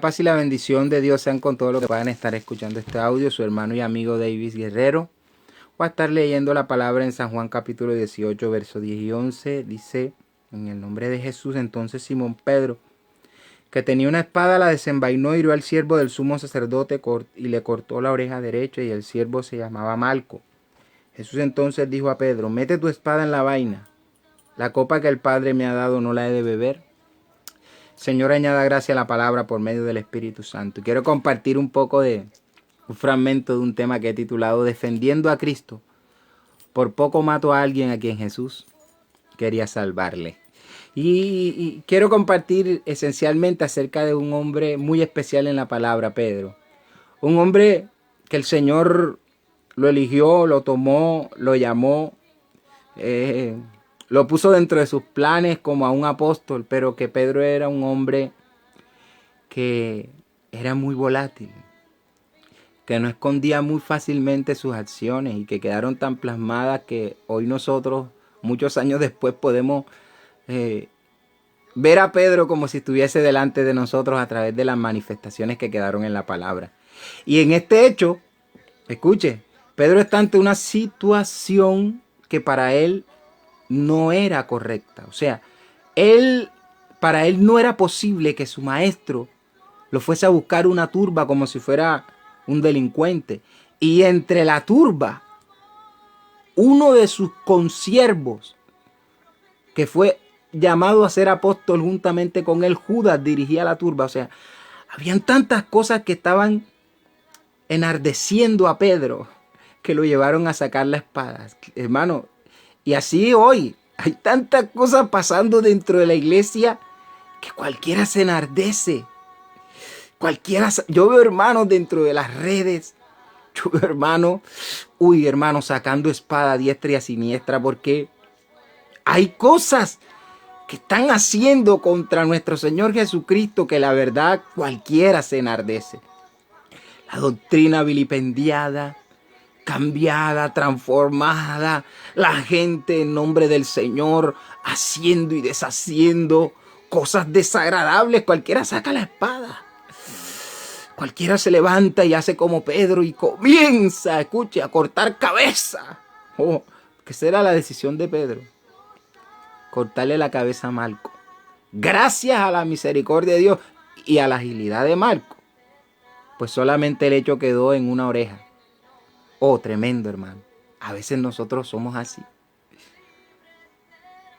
paz y la bendición de Dios sean con todos los que puedan estar escuchando este audio. Su hermano y amigo Davis Guerrero. Voy a estar leyendo la palabra en San Juan capítulo 18, versos 10 y 11. Dice, en el nombre de Jesús, entonces Simón Pedro, que tenía una espada, la desenvainó, hirió al siervo del sumo sacerdote y le cortó la oreja derecha, y el siervo se llamaba Malco. Jesús entonces dijo a Pedro, mete tu espada en la vaina. La copa que el Padre me ha dado, ¿no la he de beber? Señor, añada gracia a la palabra por medio del Espíritu Santo. Quiero compartir un fragmento de un tema que he titulado Defendiendo a Cristo. Por poco mato a alguien a quien Jesús quería salvarle. Y quiero compartir esencialmente acerca de un hombre muy especial en la palabra, Pedro. Un hombre que el Señor lo eligió, lo tomó, lo llamó, lo puso dentro de sus planes como a un apóstol, pero que Pedro era un hombre que era muy volátil, que no escondía muy fácilmente sus acciones y que quedaron tan plasmadas que hoy nosotros, muchos años después, podemos ver a Pedro como si estuviese delante de nosotros a través de las manifestaciones que quedaron en la palabra. Y en este hecho, escuche, Pedro está ante una situación que para él no era correcta. O sea, para él no era posible que su maestro lo fuese a buscar una turba como si fuera un delincuente. Y entre la turba, uno de sus consiervos, que fue llamado a ser apóstol juntamente con él, Judas, dirigía la turba. O sea, habían tantas cosas que estaban enardeciendo a Pedro que lo llevaron a sacar la espada. Hermano, y así hoy hay tantas cosas pasando dentro de la iglesia que cualquiera se enardece. Yo veo hermanos dentro de las redes. Yo veo hermanos sacando espada a diestra y a siniestra porque hay cosas que están haciendo contra nuestro Señor Jesucristo que la verdad cualquiera se enardece. La doctrina vilipendiada, cambiada, transformada, la gente en nombre del Señor haciendo y deshaciendo cosas desagradables. Cualquiera saca la espada, cualquiera se levanta y hace como Pedro y comienza, escuche, a cortar cabeza. Que será la decisión de Pedro, cortarle la cabeza a Malco. Gracias a la misericordia de Dios y a la agilidad de Malco, pues solamente el hecho quedó en una oreja. Oh, tremendo, hermano. A veces nosotros somos así.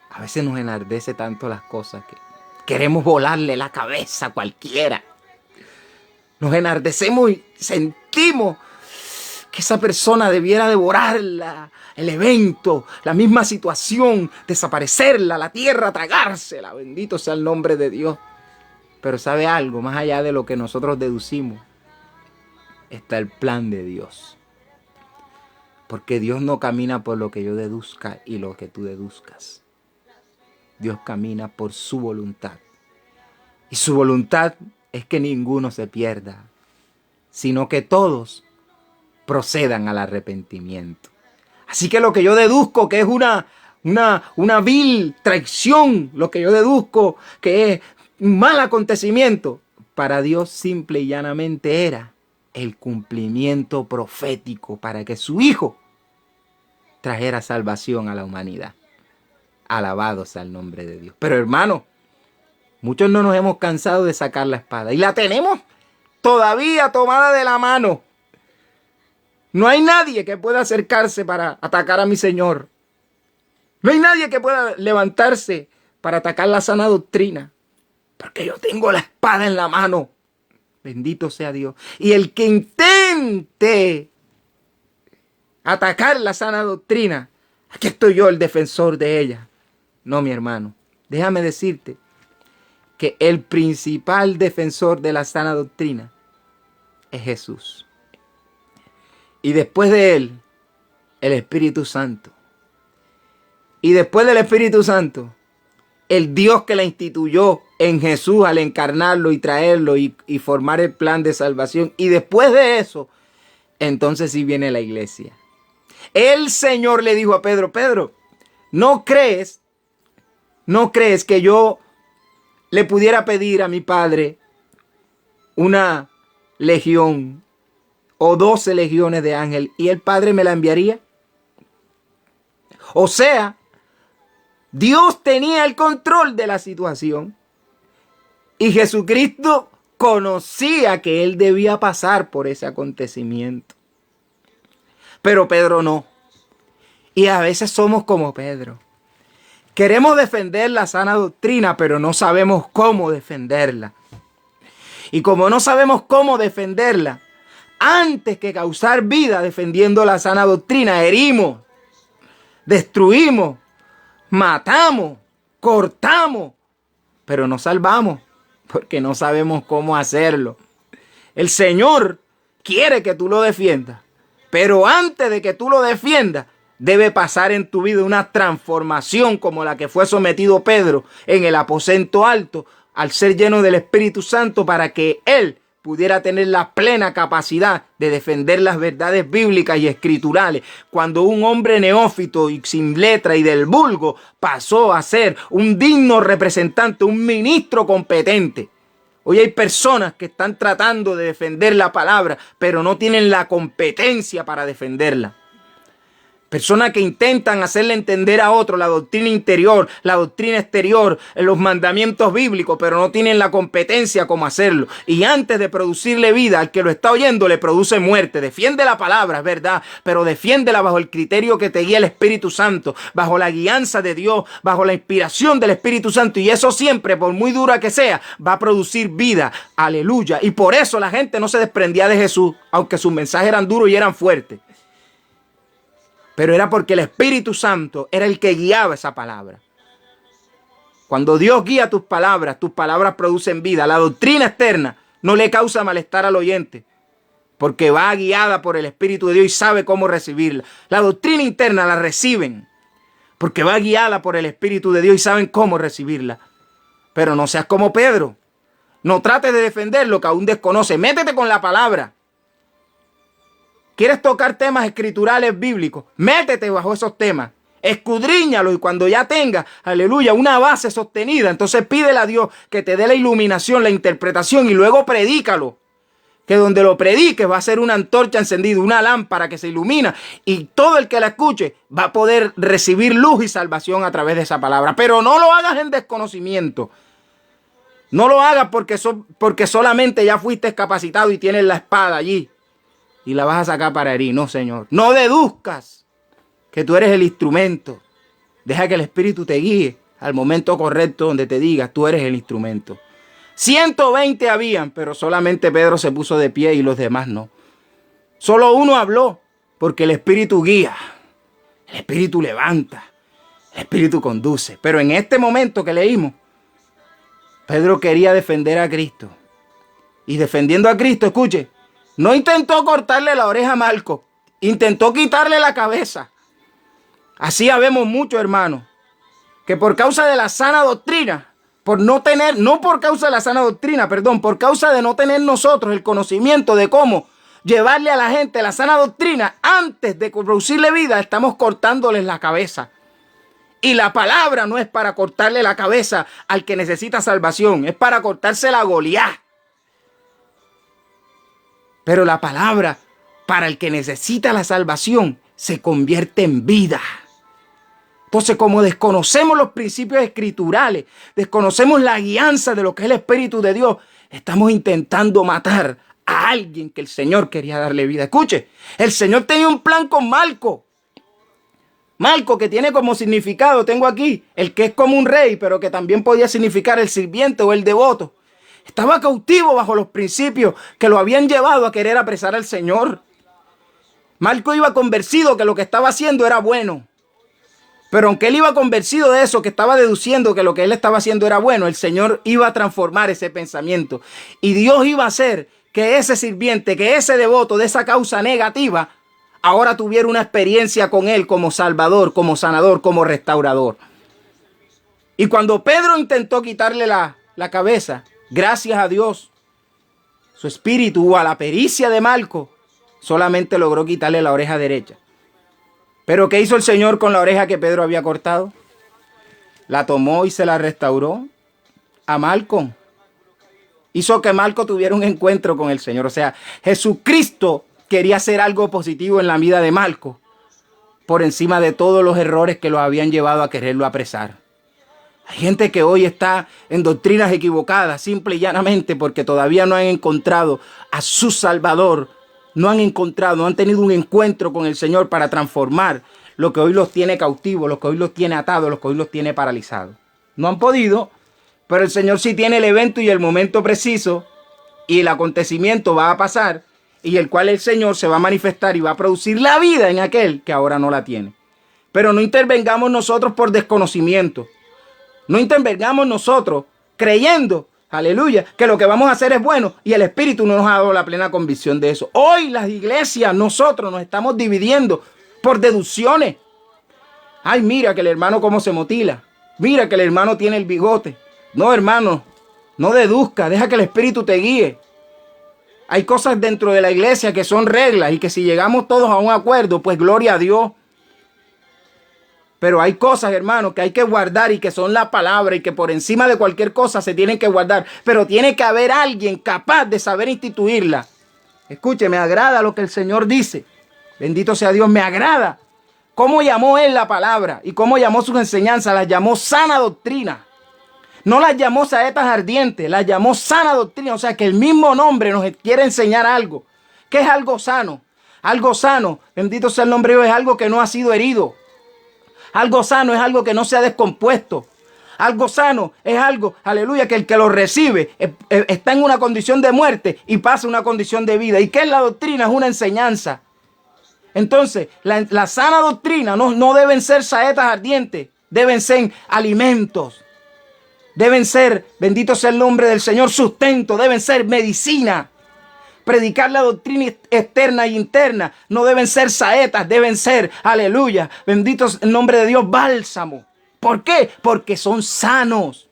A veces nos enardece tanto las cosas que queremos volarle la cabeza a cualquiera. Nos enardecemos y sentimos que esa persona debiera devorar el evento, la misma situación, desaparecerla, la tierra, tragársela. Bendito sea el nombre de Dios. Pero ¿sabe algo? Más allá de lo que nosotros deducimos, está el plan de Dios. Porque Dios no camina por lo que yo deduzca y lo que tú deduzcas. Dios camina por su voluntad. Y su voluntad es que ninguno se pierda, sino que todos procedan al arrepentimiento. Así que lo que yo deduzco que es una vil traición, lo que yo deduzco que es un mal acontecimiento, para Dios simple y llanamente era el cumplimiento profético para que su Hijo trajera salvación a la humanidad. Alabado sea el nombre de Dios. Pero hermano, muchos no nos hemos cansado de sacar la espada y la tenemos todavía tomada de la mano. No hay nadie que pueda acercarse para atacar a mi Señor. No hay nadie que pueda levantarse para atacar la sana doctrina, porque yo tengo la espada en la mano. Bendito sea Dios. Y el que intente atacar la sana doctrina, aquí estoy yo, el defensor de ella. No, mi hermano, déjame decirte que el principal defensor de la sana doctrina es Jesús. Y después de él, el Espíritu Santo. Y después del Espíritu Santo, el Dios que la instituyó en Jesús al encarnarlo y traerlo y formar el plan de salvación. Y después de eso, entonces sí viene la iglesia. El Señor le dijo a Pedro, Pedro, ¿no crees que yo le pudiera pedir a mi Padre una legión o 12 legiones de ángeles y el Padre me la enviaría? O sea, Dios tenía el control de la situación y Jesucristo conocía que él debía pasar por ese acontecimiento. Pero Pedro no. Y a veces somos como Pedro. Queremos defender la sana doctrina, pero no sabemos cómo defenderla. Y como no sabemos cómo defenderla, antes que causar vida defendiendo la sana doctrina, herimos, destruimos, matamos, cortamos, pero no salvamos porque no sabemos cómo hacerlo. El Señor quiere que tú lo defiendas, pero antes de que tú lo defiendas, debe pasar en tu vida una transformación como la que fue sometido Pedro en el aposento alto al ser lleno del Espíritu Santo para que él pudiera tener la plena capacidad de defender las verdades bíblicas y escriturales. Cuando un hombre neófito y sin letra y del vulgo pasó a ser un digno representante, un ministro competente. Hoy hay personas que están tratando de defender la palabra, pero no tienen la competencia para defenderla. Personas que intentan hacerle entender a otro la doctrina interior, la doctrina exterior, los mandamientos bíblicos, pero no tienen la competencia como hacerlo. Y antes de producirle vida al que lo está oyendo, le produce muerte. Defiende la palabra, es verdad, pero defiéndela bajo el criterio que te guía el Espíritu Santo, bajo la guianza de Dios, bajo la inspiración del Espíritu Santo. Y eso siempre, por muy dura que sea, va a producir vida. Aleluya. Y por eso la gente no se desprendía de Jesús, aunque sus mensajes eran duros y eran fuertes. Pero era porque el Espíritu Santo era el que guiaba esa palabra. Cuando Dios guía tus palabras producen vida. La doctrina externa no le causa malestar al oyente, porque va guiada por el Espíritu de Dios y sabe cómo recibirla. La doctrina interna la reciben, porque va guiada por el Espíritu de Dios y saben cómo recibirla. Pero no seas como Pedro. No trates de defender lo que aún desconoces. Métete con la palabra. ¿Quieres tocar temas escriturales bíblicos? Métete bajo esos temas. Escudriñalo y cuando ya tengas, aleluya, una base sostenida, entonces pídele a Dios que te dé la iluminación, la interpretación y luego predícalo. Que donde lo prediques va a ser una antorcha encendida, una lámpara que se ilumina y todo el que la escuche va a poder recibir luz y salvación a través de esa palabra. Pero no lo hagas en desconocimiento. No lo hagas porque solamente ya fuiste capacitado y tienes la espada allí y la vas a sacar para herir. No, Señor. No deduzcas que tú eres el instrumento. Deja que el Espíritu te guíe al momento correcto donde te diga, tú eres el instrumento. 120 habían, pero solamente Pedro se puso de pie y los demás no. Solo uno habló, porque el Espíritu guía, el Espíritu levanta, el Espíritu conduce. Pero en este momento que leímos, Pedro quería defender a Cristo. Y defendiendo a Cristo, escuche, no intentó cortarle la oreja a Malco, intentó quitarle la cabeza. Así habemos muchos hermanos que por causa de la sana doctrina, por causa de no tener nosotros el conocimiento de cómo llevarle a la gente la sana doctrina, antes de producirle vida, estamos cortándoles la cabeza. Y la palabra no es para cortarle la cabeza al que necesita salvación, es para cortársela a Goliat. Pero la palabra para el que necesita la salvación se convierte en vida. Entonces, como desconocemos los principios escriturales, desconocemos la guianza de lo que es el Espíritu de Dios, estamos intentando matar a alguien que el Señor quería darle vida. Escuche, el Señor tenía un plan con Malco. Malco, que tiene como significado, tengo aquí, el que es como un rey, pero que también podía significar el sirviente o el devoto. Estaba cautivo bajo los principios que lo habían llevado a querer apresar al Señor. Malco iba convencido que lo que estaba haciendo era bueno. Pero aunque él iba convencido de eso, que estaba deduciendo que lo que él estaba haciendo era bueno, el Señor iba a transformar ese pensamiento. Y Dios iba a hacer que ese sirviente, que ese devoto de esa causa negativa, ahora tuviera una experiencia con él como salvador, como sanador, como restaurador. Y cuando Pedro intentó quitarle la cabeza, gracias a Dios, su espíritu, a la pericia de Malco, solamente logró quitarle la oreja derecha. Pero ¿qué hizo el Señor con la oreja que Pedro había cortado? La tomó y se la restauró a Malco. hizo que Marco tuviera un encuentro con el Señor. O sea, Jesucristo quería hacer algo positivo en la vida de Marco, por encima de todos los errores que lo habían llevado a quererlo apresar. Hay gente que hoy está en doctrinas equivocadas, simple y llanamente porque todavía no han encontrado a su Salvador. No han tenido un encuentro con el Señor para transformar lo que hoy los tiene cautivos, lo que hoy los tiene atados, lo que hoy los tiene paralizados. No han podido, pero el Señor sí tiene el evento y el momento preciso, y el acontecimiento va a pasar, y el cual el Señor se va a manifestar y va a producir la vida en aquel que ahora no la tiene. Pero no intervengamos nosotros por desconocimiento. No intervengamos nosotros creyendo, aleluya, que lo que vamos a hacer es bueno y el Espíritu no nos ha dado la plena convicción de eso. Hoy las iglesias, nosotros nos estamos dividiendo por deducciones. Ay, mira que el hermano cómo se motila. Mira que el hermano tiene el bigote. No, hermano, no deduzca, deja que el Espíritu te guíe. Hay cosas dentro de la iglesia que son reglas y que si llegamos todos a un acuerdo, pues gloria a Dios. Pero hay cosas, hermano, que hay que guardar y que son la palabra y que por encima de cualquier cosa se tienen que guardar. Pero tiene que haber alguien capaz de saber instituirla. Escuche, me agrada lo que el Señor dice. Bendito sea Dios, me agrada. ¿Cómo llamó Él la palabra y cómo llamó sus enseñanzas? Las llamó sana doctrina. No las llamó saetas ardientes, las llamó sana doctrina. O sea que el mismo nombre nos quiere enseñar algo. ¿Qué es algo sano? Algo sano, bendito sea el nombre de Dios, es algo que no ha sido herido. Algo sano es algo que no se ha descompuesto. Algo sano es algo, aleluya, que el que lo recibe está en una condición de muerte y pasa a una condición de vida. ¿Y qué es la doctrina? Es una enseñanza. Entonces, la sana doctrina no deben ser saetas ardientes, deben ser alimentos. Deben ser, bendito sea el nombre del Señor, sustento, deben ser medicina. Predicar la doctrina externa e interna no deben ser saetas, deben ser, aleluya, bendito el nombre de Dios, bálsamo. ¿Por qué? Porque son sanos.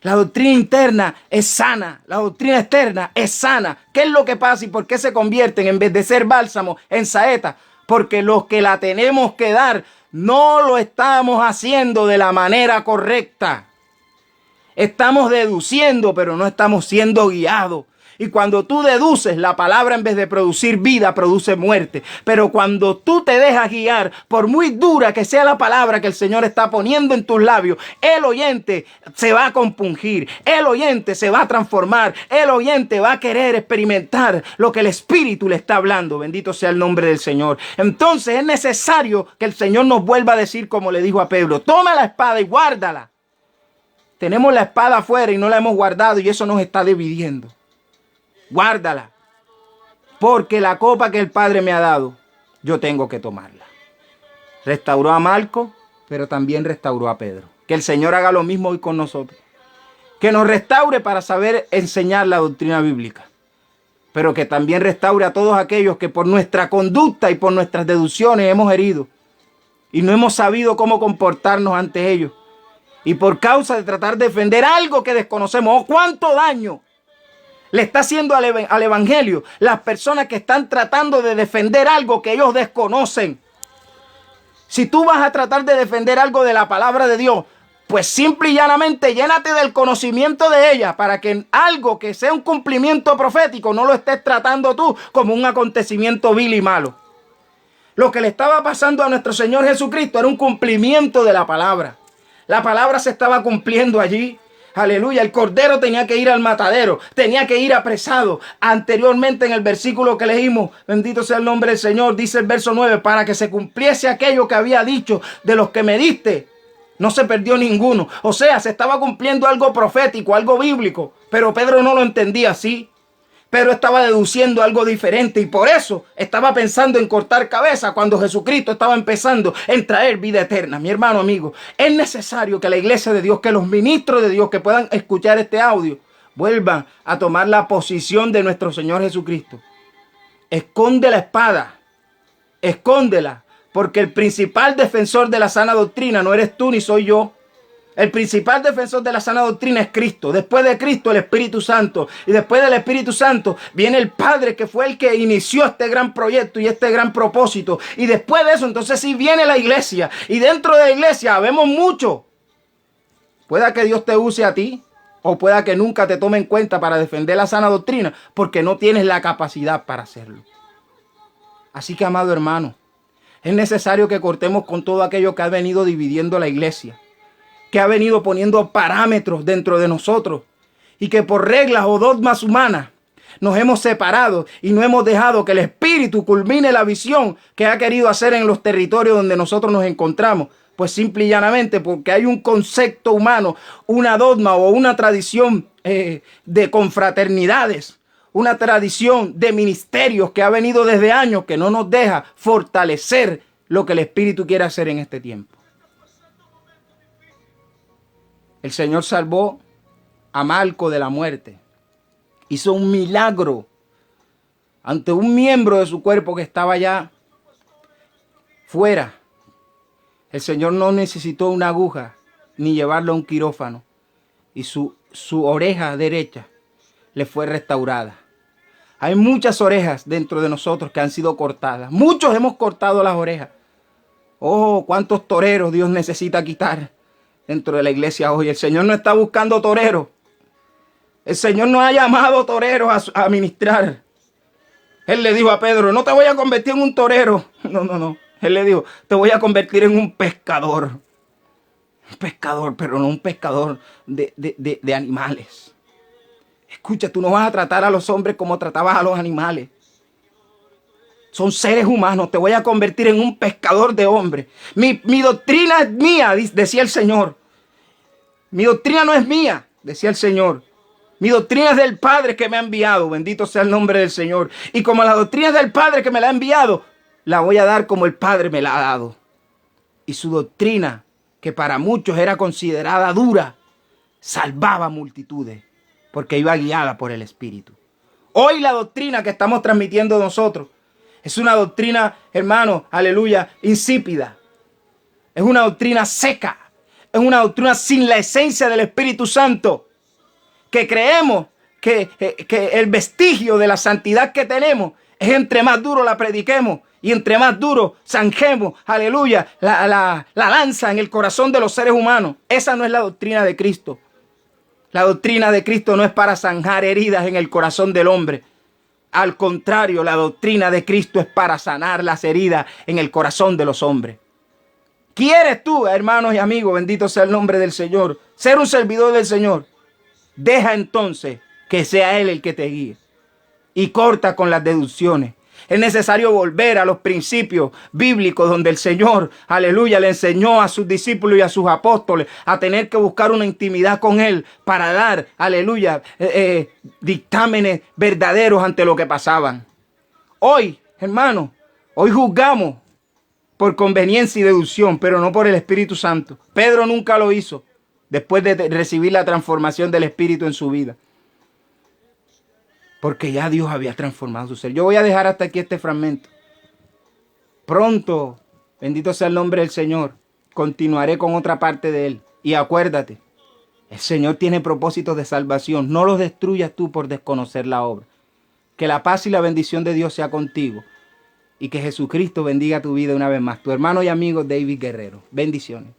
La doctrina interna es sana, la doctrina externa es sana. ¿Qué es lo que pasa y por qué se convierten en vez de ser bálsamo en saetas? Porque los que la tenemos que dar no lo estamos haciendo de la manera correcta. Estamos deduciendo, pero no estamos siendo guiados. Y cuando tú deduces, la palabra en vez de producir vida, produce muerte. Pero cuando tú te dejas guiar, por muy dura que sea la palabra que el Señor está poniendo en tus labios, el oyente se va a compungir, el oyente se va a transformar, el oyente va a querer experimentar lo que el Espíritu le está hablando. Bendito sea el nombre del Señor. Entonces es necesario que el Señor nos vuelva a decir como le dijo a Pedro: toma la espada y guárdala. Tenemos la espada afuera y no la hemos guardado y eso nos está dividiendo. Guárdala, porque la copa que el Padre me ha dado, yo tengo que tomarla. Restauró a Marco, pero también restauró a Pedro. Que el Señor haga lo mismo hoy con nosotros. Que nos restaure para saber enseñar la doctrina bíblica, pero que también restaure a todos aquellos que por nuestra conducta y por nuestras deducciones hemos herido y no hemos sabido cómo comportarnos ante ellos. Y por causa de tratar de defender algo que desconocemos, ¡oh, cuánto daño le está haciendo al evangelio las personas que están tratando de defender algo que ellos desconocen! Si tú vas a tratar de defender algo de la palabra de Dios, pues simple y llanamente llénate del conocimiento de ella, para que algo que sea un cumplimiento profético no lo estés tratando tú como un acontecimiento vil y malo. Lo que le estaba pasando a nuestro Señor Jesucristo era un cumplimiento de la palabra. La palabra se estaba cumpliendo allí. Aleluya, el cordero tenía que ir al matadero, tenía que ir apresado. Anteriormente en el versículo que leímos, bendito sea el nombre del Señor, dice el verso 9, para que se cumpliese aquello que había dicho: de los que me diste, no se perdió ninguno. O sea, se estaba cumpliendo algo profético, algo bíblico, pero Pedro no lo entendía así. Pedro estaba deduciendo algo diferente y por eso estaba pensando en cortar cabeza cuando Jesucristo estaba empezando en traer vida eterna. Mi hermano amigo, es necesario que la iglesia de Dios, que los ministros de Dios que puedan escuchar este audio, vuelvan a tomar la posición de nuestro Señor Jesucristo. Esconde la espada, escóndela, porque el principal defensor de la sana doctrina no eres tú ni soy yo. El principal defensor de la sana doctrina es Cristo. Después de Cristo, el Espíritu Santo. Y después del Espíritu Santo viene el Padre, que fue el que inició este gran proyecto y este gran propósito. Y después de eso, entonces sí viene la iglesia. Y dentro de la iglesia vemos mucho. Pueda que Dios te use a ti. O pueda que nunca te tome en cuenta para defender la sana doctrina, porque no tienes la capacidad para hacerlo. Así que, amado hermano, es necesario que cortemos con todo aquello que ha venido dividiendo la iglesia, que ha venido poniendo parámetros dentro de nosotros y que por reglas o dogmas humanas nos hemos separado y no hemos dejado que el Espíritu culmine la visión que ha querido hacer en los territorios donde nosotros nos encontramos. Pues simple y llanamente porque hay un concepto humano, una dogma o una tradición de confraternidades, una tradición de ministerios que ha venido desde años que no nos deja fortalecer lo que el Espíritu quiere hacer en este tiempo. El Señor salvó a Malco de la muerte. Hizo un milagro ante un miembro de su cuerpo que estaba ya fuera. El Señor no necesitó una aguja ni llevarlo a un quirófano. Y su oreja derecha le fue restaurada. Hay muchas orejas dentro de nosotros que han sido cortadas. Muchos hemos cortado las orejas. Oh, cuántos toreros Dios necesita quitar dentro de la iglesia hoy. El Señor no está buscando toreros. El Señor no ha llamado toreros a ministrar. Él le dijo a Pedro, no te voy a convertir en un torero. No. Él le dijo, te voy a convertir en un pescador. Un pescador, pero no un pescador de animales. Escucha, tú no vas a tratar a los hombres como tratabas a los animales. Son seres humanos. Te voy a convertir en un pescador de hombres. Mi doctrina es mía, decía el Señor. Mi doctrina no es mía, decía el Señor. Mi doctrina es del Padre que me ha enviado. Bendito sea el nombre del Señor. Y como la doctrina es del Padre que me la ha enviado, la voy a dar como el Padre me la ha dado. Y su doctrina, que para muchos era considerada dura, salvaba multitudes, porque iba guiada por el Espíritu. Hoy la doctrina que estamos transmitiendo nosotros es una doctrina, hermano, aleluya, insípida. Es una doctrina seca. Es una doctrina sin la esencia del Espíritu Santo. Que creemos que el vestigio de la santidad que tenemos es entre más duro la prediquemos y entre más duro zanjemos, aleluya, la lanza en el corazón de los seres humanos. Esa no es la doctrina de Cristo. La doctrina de Cristo no es para zanjar heridas en el corazón del hombre. Al contrario, la doctrina de Cristo es para sanar las heridas en el corazón de los hombres. ¿Quieres tú, hermanos y amigos, bendito sea el nombre del Señor, ser un servidor del Señor? Deja entonces que sea Él el que te guíe y corta con las deducciones. Es necesario volver a los principios bíblicos donde el Señor, aleluya, le enseñó a sus discípulos y a sus apóstoles a tener que buscar una intimidad con Él para dar, aleluya, dictámenes verdaderos ante lo que pasaban. Hoy, hermano, hoy juzgamos por conveniencia y deducción, pero no por el Espíritu Santo. Pedro nunca lo hizo después de recibir la transformación del Espíritu en su vida. Porque ya Dios había transformado su ser. Yo voy a dejar hasta aquí este fragmento. Pronto, bendito sea el nombre del Señor, continuaré con otra parte de él. Y acuérdate, el Señor tiene propósitos de salvación. No los destruyas tú por desconocer la obra. Que la paz y la bendición de Dios sea contigo. Y que Jesucristo bendiga tu vida una vez más. Tu hermano y amigo David Guerrero. Bendiciones.